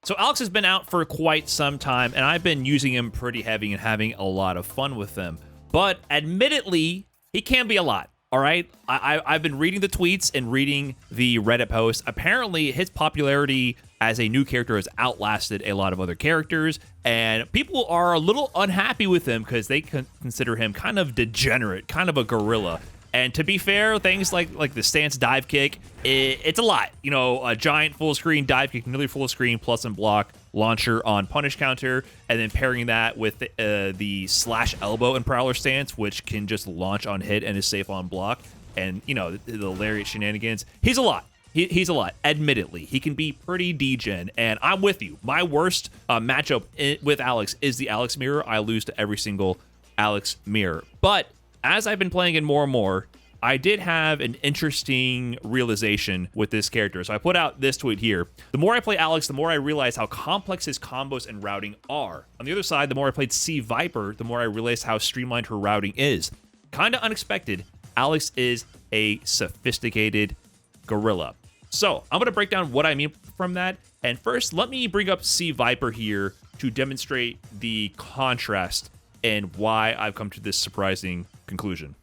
So Alex has been out for quite some time, and I've been using him pretty heavy and having a lot of fun with him. But admittedly, he can be a lot. All right, I've been reading the tweets and reading the Reddit posts. Apparently, his popularity as a new character has outlasted a lot of other characters, and people are a little unhappy with him because they consider him kind of degenerate, kind of a gorilla. And to be fair, things like the stance dive kick, it's a lot. You know, a giant full screen dive kick, nearly full screen, plus and block launcher on punish counter, and then pairing that with the slash elbow and prowler stance, which can just launch on hit and is safe on block. And, you know, the lariat shenanigans. He's a lot. He's a lot. Admittedly, he can be pretty degen, and I'm with you. My worst matchup with Alex is the Alex mirror. I lose to every single Alex mirror. But as I've been playing it more and more, I did have an interesting realization with this character. So I put out this tweet here. The more I play Alex, the more I realize how complex his combos and routing are. On the other side, the more I played C Viper, the more I realized how streamlined her routing is. Kind of unexpected. Alex is a sophisticated gorilla. So I'm going to break down what I mean from that. And first, let me bring up C Viper here to demonstrate the contrast and why I've come to this surprising conclusion.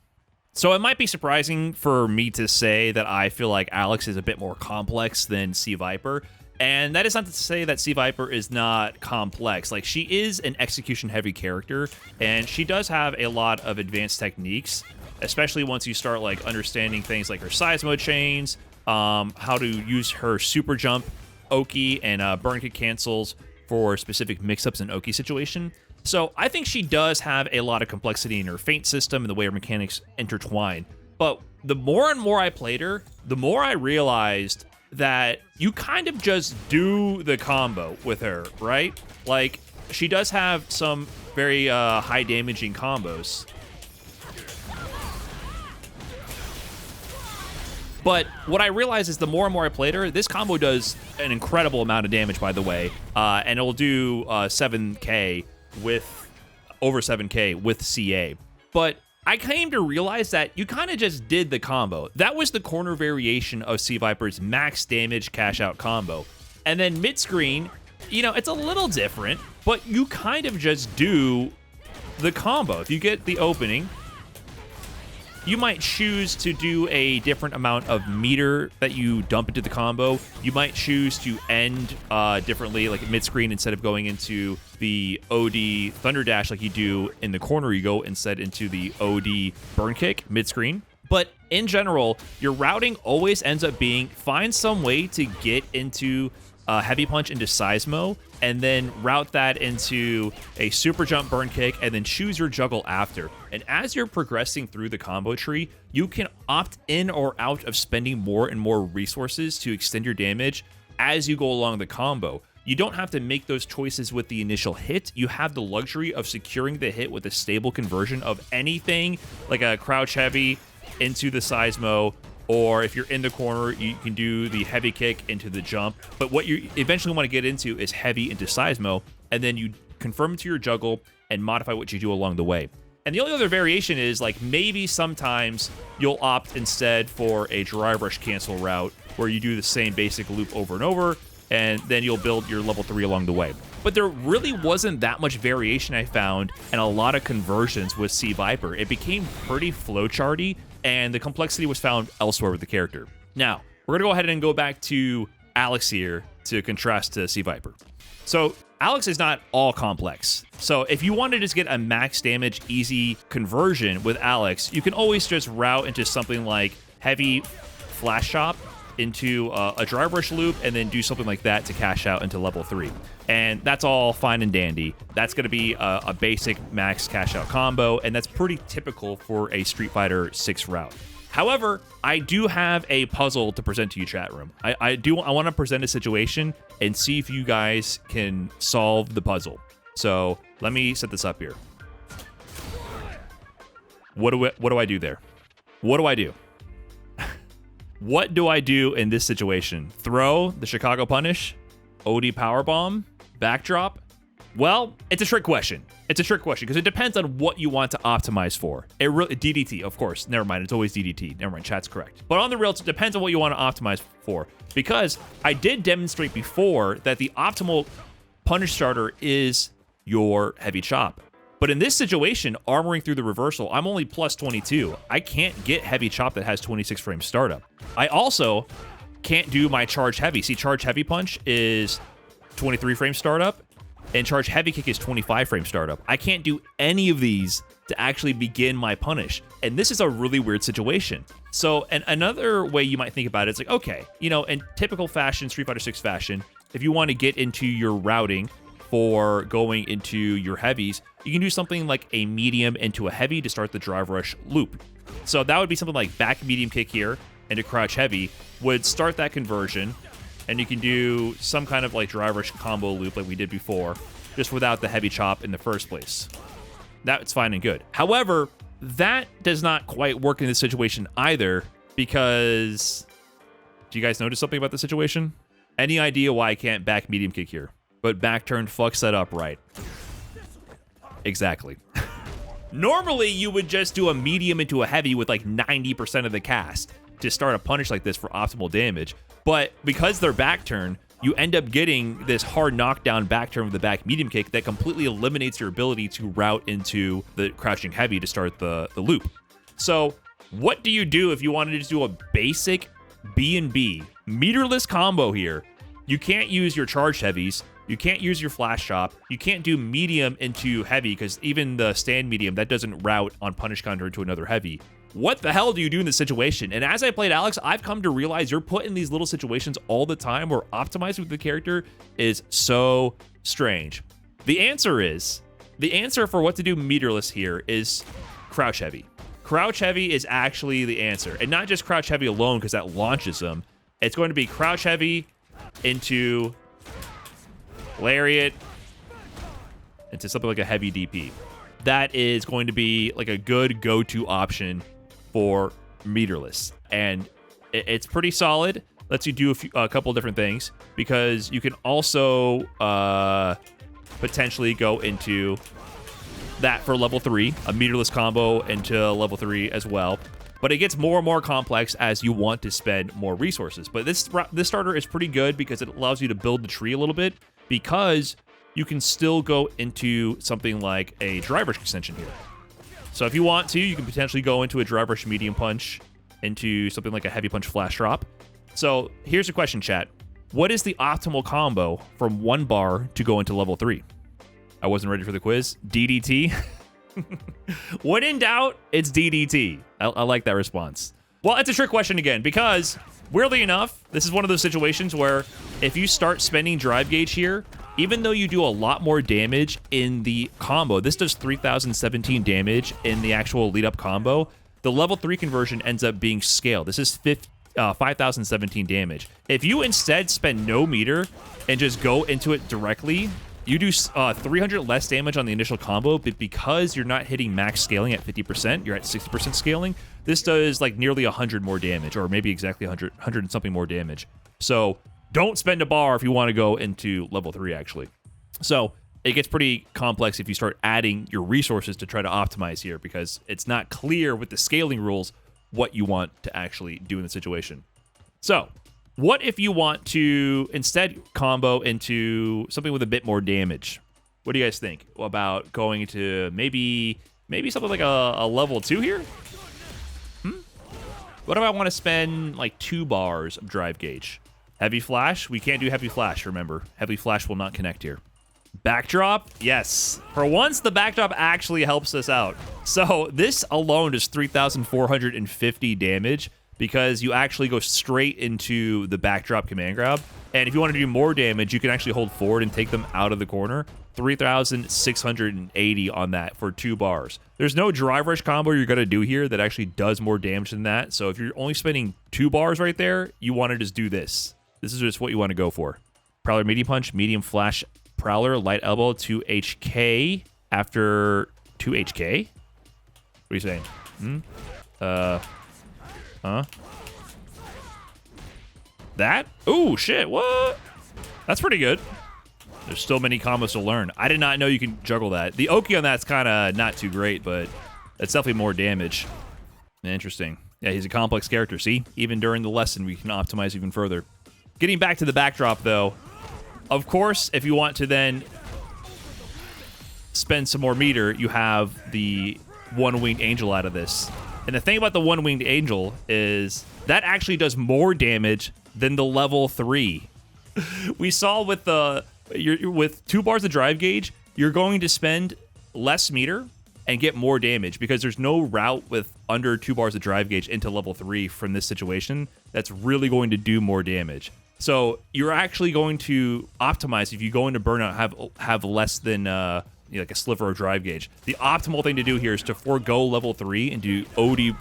So it might be surprising for me to say that I feel like Alex is a bit more complex than C Viper. And that is not to say that C Viper is not complex. Like, she is an execution heavy character, and she does have a lot of advanced techniques, especially once you start like understanding things like her seismo chains, how to use her super jump, Oki, and burn kick cancels for specific mix-ups in Oki situation. So I think she does have a lot of complexity in her feint system and the way her mechanics intertwine. But the more and more I played her, the more I realized that you kind of just do the combo with her, right? Like, she does have some very high damaging combos. But what I realize is the more and more I played her, this combo does an incredible amount of damage, by the way. And it will do 7k with over 7k with CA. But I came to realize that you kind of just did the combo. That was the corner variation of C Viper's max damage cash out combo. And then mid screen, you know, it's a little different, but you kind of just do the combo. If you get the opening, you might choose to do a different amount of meter that you dump into the combo. You might choose to end differently, like mid-screen, instead of going into the OD Thunder Dash like you do in the corner, you go instead into the OD Burn Kick mid-screen. But in general, your routing always ends up being find some way to get into Heavy Punch into Seismo, and then route that into a super jump burn kick, and then choose your juggle after. And as you're progressing through the combo tree, you can opt in or out of spending more and more resources to extend your damage as you go along the combo. You don't have to make those choices with the initial hit. You have the luxury of securing the hit with a stable conversion of anything, like a crouch heavy into the Seismo, or if you're in the corner, you can do the heavy kick into the jump. But what you eventually want to get into is heavy into Seismo, and then you confirm to your juggle and modify what you do along the way. And the only other variation is, like, maybe sometimes you'll opt instead for a drive rush cancel route where you do the same basic loop over and over, and then you'll build your level 3 along the way. But there really wasn't that much variation I found, and a lot of conversions with C Viper. It became pretty flowcharty, and the complexity was found elsewhere with the character. Now, we're gonna go ahead and go back to Alex here to contrast to C Viper. So Alex is not all complex. So if you want to just get a max damage easy conversion with Alex, you can always just route into something like heavy flash chop into a drive rush loop, and then do something like that to cash out into level 3. And that's all fine and dandy. That's going to be a basic max cash out combo, and that's pretty typical for a Street Fighter 6 route. However, I do have a puzzle to present to you, chat room. I want to present a situation and see if you guys can solve the puzzle. So let me set this up here. What do I do there? What do I do? What do I do in this situation? Throw the Chicago Punish, OD Powerbomb, backdrop, Well, it's a trick question. It's a trick question because it depends on what you want to optimize for. It really DDT, of course. Never mind. It's always DDT. Never mind. Chat's correct. But on the rails, it depends on what you want to optimize for. Because I did demonstrate before that the optimal punish starter is your heavy chop. But in this situation, armoring through the reversal, I'm only plus 22. I can't get heavy chop that has 26 frame startup. I also can't do my charge heavy. See, charge heavy punch is 23 frame startup, and charge heavy kick is 25 frame startup. I can't do any of these to actually begin my punish. And this is a really weird situation. So, and another way you might think about it, it's like, okay, you know, in typical fashion, Street Fighter 6 fashion, if you want to get into your routing for going into your heavies, you can do something like a medium into a heavy to start the drive rush loop. So that would be something like back medium kick here into crouch heavy would start that conversion, and you can do some kind of like drive rush combo loop like we did before, just without the heavy chop in the first place. That's fine and good. However, that does not quite work in this situation either, because do you guys notice something about the situation? Any idea why I can't back medium kick here? But back turn fucks that up, right? Exactly. Normally, you would just do a medium into a heavy with like 90% of the cast to start a punish like this for optimal damage. But because they're back turn, you end up getting this hard knockdown back turn with the back medium kick that completely eliminates your ability to route into the crouching heavy to start the loop. So what do you do if you wanted to just do a basic B&B meterless combo here? You can't use your charged heavies. You can't use your flash chop. You can't do medium into heavy because even the stand medium, that doesn't route on punish counter into another heavy. What the hell do you do in this situation? And as I played Alex, I've come to realize you're put in these little situations all the time where optimizing with the character is so strange. The answer for what to do meterless here is crouch heavy. Crouch heavy is actually the answer. And not just crouch heavy alone because that launches them. It's going to be crouch heavy into lariat into something like a heavy DP. That is going to be like a good go-to option for meterless, and it's pretty solid. Lets you do a couple different things because you can also potentially go into that for level 3, a meterless combo into level 3 as well. But it gets more and more complex as you want to spend more resources. But this starter is pretty good because it allows you to build the tree a little bit, because you can still go into something like a drive rush extension here. So if you want to, you can potentially go into a drive rush medium punch into something like a heavy punch flash drop. So here's a question, chat. What is the optimal combo from 1 bar to go into level 3? I wasn't ready for the quiz. DDT? When in doubt, it's DDT. I like that response. Well, it's a trick question again, because weirdly enough, this is one of those situations where if you start spending drive gauge here, even though you do a lot more damage in the combo, this does 3,017 damage in the actual lead-up combo, the level 3 conversion ends up being scaled. This is 5,017 damage. If you instead spend no meter and just go into it directly, you do 300 less damage on the initial combo, but because you're not hitting max scaling at 50%, you're at 60% scaling, this does like nearly 100 more damage, or maybe exactly 100 and something more damage. So don't spend a bar if you want to go into level 3, actually. So it gets pretty complex if you start adding your resources to try to optimize here, because it's not clear with the scaling rules what you want to actually do in the situation. So what if you want to instead combo into something with a bit more damage? What do you guys think about going to maybe something like a level 2 here? What if I want to spend like 2 bars of drive gauge? Heavy flash? We can't do heavy flash, remember. Heavy flash will not connect here. Backdrop? Yes. For once, the backdrop actually helps us out. So this alone does 3,450 damage because you actually go straight into the backdrop command grab. And if you want to do more damage, you can actually hold forward and take them out of the corner. 3,680 on that for 2 bars. There's no drive rush combo you're going to do here that actually does more damage than that. So if you're only spending 2 bars right there, you want to just do this. This is just what you want to go for. Prowler medium punch, medium flash, Prowler, light elbow, 2HK after 2HK? What are you saying? Huh? That? Ooh, shit, what? That's pretty good. There's still many combos to learn. I did not know you can juggle that. The Oki on that's kind of not too great, but it's definitely more damage. Interesting. Yeah, he's a complex character. See, even during the lesson, we can optimize even further. Getting back to the backdrop, though, of course, if you want to then spend some more meter, you have the one-winged angel out of this. And the thing about the one-winged angel is that actually does more damage than the level 3. We saw with the with 2 bars of drive gauge, you're going to spend less meter and get more damage because there's no route with under 2 bars of drive gauge into level 3 from this situation that's really going to do more damage. So you're actually going to optimize if you go into burnout, have less than like a sliver of drive gauge. The optimal thing to do here is to forego level 3 and do OD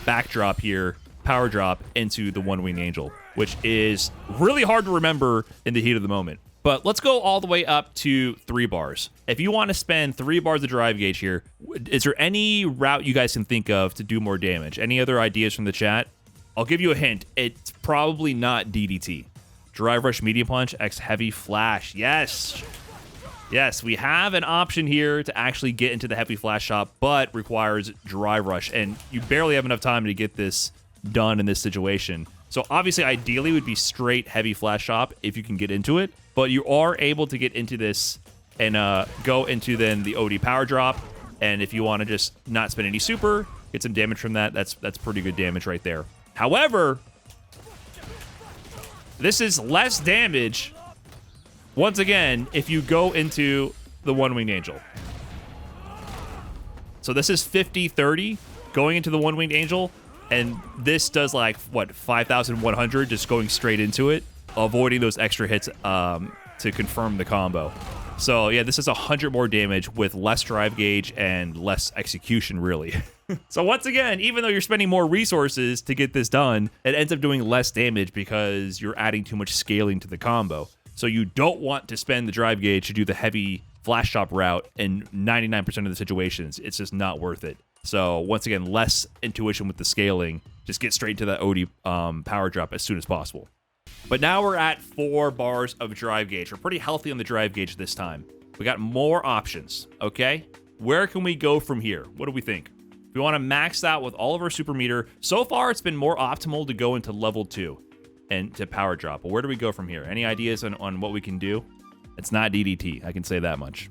backdrop here, power drop into the one-winged angel, which is really hard to remember in the heat of the moment. But let's go all the way up to 3 bars. If you want to spend 3 bars of drive gauge here, is there any route you guys can think of to do more damage? Any other ideas from the chat? I'll give you a hint. It's probably not DDT. Drive Rush Medium Punch X Heavy Flash. Yes. Yes, we have an option here to actually get into the Heavy Flash shop, but requires Drive Rush. And you barely have enough time to get this done in this situation. So obviously, ideally, would be straight Heavy Flash shop if you can get into it. But you are able to get into this and go into then the OD power drop. And if you want to just not spend any super, get some damage from that, that's pretty good damage right there. However, this is less damage, once again, if you go into the one-winged angel. So this is 50-30 going into the one-winged angel. And this does like, what, 5,100 just going straight into it, avoiding those extra hits to confirm the combo. So yeah, this is 100 more damage with less drive gauge and less execution, really. So once again, even though you're spending more resources to get this done, it ends up doing less damage because you're adding too much scaling to the combo. So you don't want to spend the drive gauge to do the heavy flash shop route in 99% of the situations. It's just not worth it. So once again, less intuition with the scaling. Just get straight to that OD power drop as soon as possible. But now we're at 4 bars of drive gauge. We're pretty healthy on the drive gauge this time. We got more options, okay? Where can we go from here? What do we think? We want to max out with all of our super meter. So far, it's been more optimal to go into level 2 and to power drop. But where do we go from here? Any ideas on what we can do? It's not DDT. I can say that much.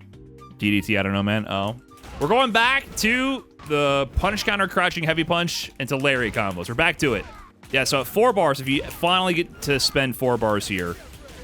DDT, I don't know, man. Oh. We're going back to the punish counter, crouching heavy punch into lariat combos. We're back to it. Yeah, so at 4 bars, if you finally get to spend 4 bars here,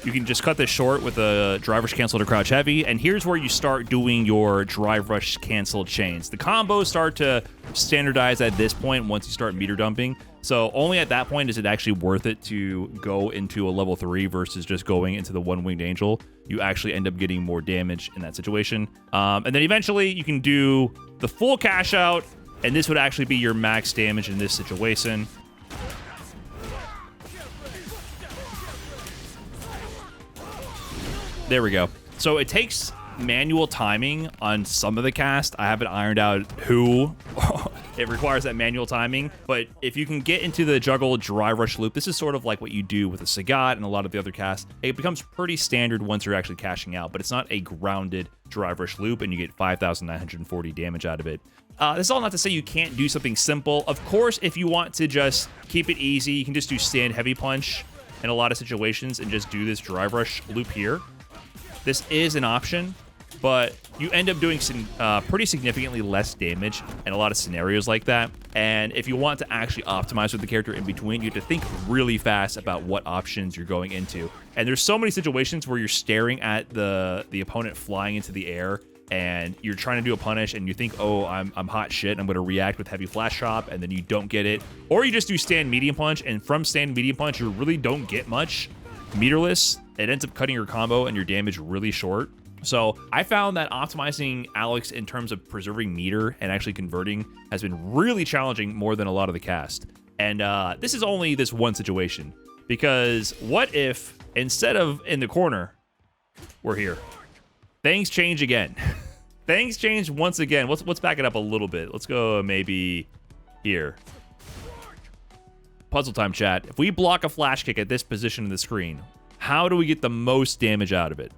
you can just cut this short with a drive rush cancel to crouch heavy, and here's where you start doing your drive rush cancel chains. The combos start to standardize at this point once you start meter dumping, so only at that point is it actually worth it to go into a level 3 versus just going into the one-winged angel. You actually end up getting more damage in that situation. And then eventually you can do the full cash out, and this would actually be your max damage in this situation. There we go. So it takes manual timing on some of the cast. I haven't ironed out who it requires that manual timing, but if you can get into the juggle drive rush loop, this is sort of like what you do with a Sagat and a lot of the other casts. It becomes pretty standard once you're actually cashing out, but it's not a grounded drive rush loop, and you get 5,940 damage out of it. This is all not to say you can't do something simple. Of course, if you want to just keep it easy, you can just do stand heavy punch in a lot of situations and just do this drive rush loop here. This is an option, but you end up doing some pretty significantly less damage in a lot of scenarios like that. And if you want to actually optimize with the character in between, you have to think really fast about what options you're going into. And there's so many situations where you're staring at the opponent flying into the air, and you're trying to do a punish, and you think, oh, I'm hot shit, I'm going to react with heavy flash chop, and then you don't get it. Or you just do stand medium punch, and from stand medium punch, you really don't get much. Meterless, it ends up cutting your combo and your damage really short. So I found that optimizing Alex in terms of preserving meter and actually converting has been really challenging more than a lot of the cast. And this is only this one situation, because what if instead of in the corner, we're here? Things change again. Things change once again. Let's back it up a little bit. Let's go maybe here. Puzzle time, chat. If we block a flash kick at this position of the screen, how do we get the most damage out of it?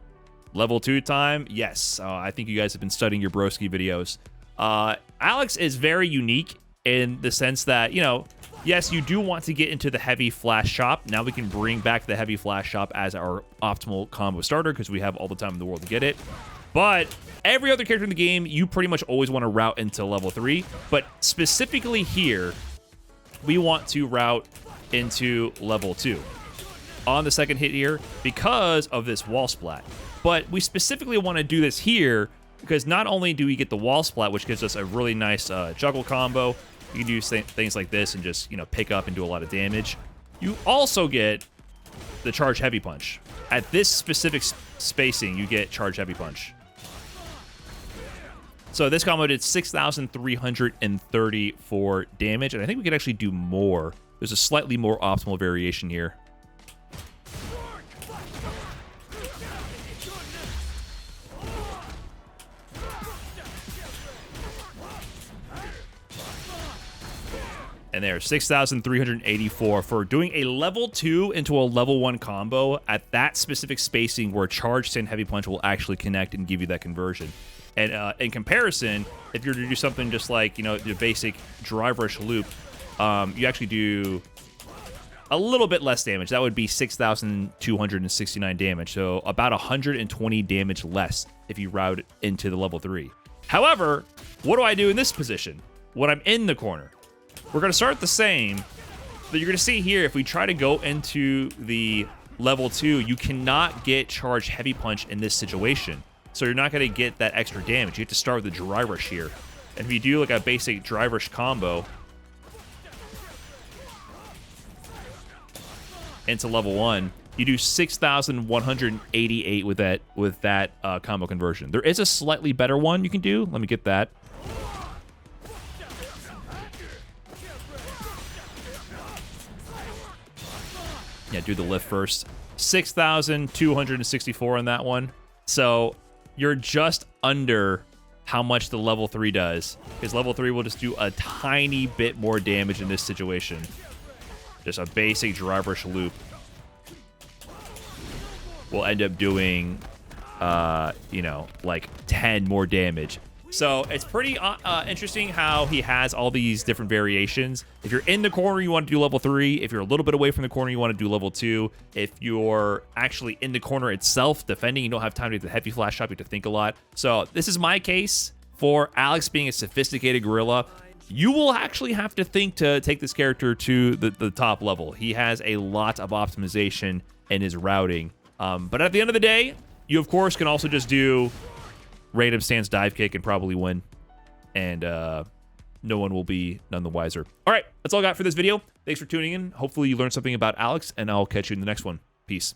Level 2 time, yes. I think you guys have been studying your broski videos. Alex is very unique in the sense that, you know, yes, you do want to get into the heavy flash shop. Now we can bring back the heavy flash shop as our optimal combo starter because we have all the time in the world to get it. But every other character in the game, you pretty much always want to route into level 3. But specifically here, we want to route into level 2 on the second hit here because of this wall splat. But we specifically want to do this here because not only do we get the wall splat, which gives us a really nice juggle combo, you can do things like this and just, you know, pick up and do a lot of damage. You also get the charge heavy punch. At this specific spacing, you get charge heavy punch. So this combo did 6,334 damage, and I think we could actually do more. There's a slightly more optimal variation here. And there, 6,384 for doing a level 2 into a level 1 combo at that specific spacing where charge, stand, heavy punch will actually connect and give you that conversion. And in comparison, if you're to do something just like, you know, your basic drive rush loop, you actually do a little bit less damage. That would be 6,269 damage. So about 120 damage less if you route into the level 3. However, what do I do in this position when I'm in the corner? We're going to start the same, but you're going to see here, if we try to go into the level 2, you cannot get charge heavy punch in this situation. So you're not going to get that extra damage. You have to start with the dry rush here. And if you do like a basic dry rush combo into level 1, you do 6,188 with that combo conversion. There is a slightly better one you can do. Let me get that. Yeah, do the lift first. 6,264 on that one. So you're just under how much the level 3 does, because level 3 will just do a tiny bit more damage in this situation. Just a basic drive rush loop will end up doing, you know, like 10 more damage. So it's pretty interesting how he has all these different variations. If you're in the corner, you want to do level 3. If you're a little bit away from the corner, you want to do level 2. If you're actually in the corner itself, defending, you don't have time to do the heavy flash shot, you have to think a lot. So this is my case for Alex being a sophisticated gorilla. You will actually have to think to take this character to the top level. He has a lot of optimization in his routing. But at the end of the day, you, of course, can also just do random stance dive kick and probably win, and no one will be none the wiser. All right, that's all I got for this video. Thanks for tuning in. Hopefully you learned something about Alex, and I'll catch you in the next one. Peace.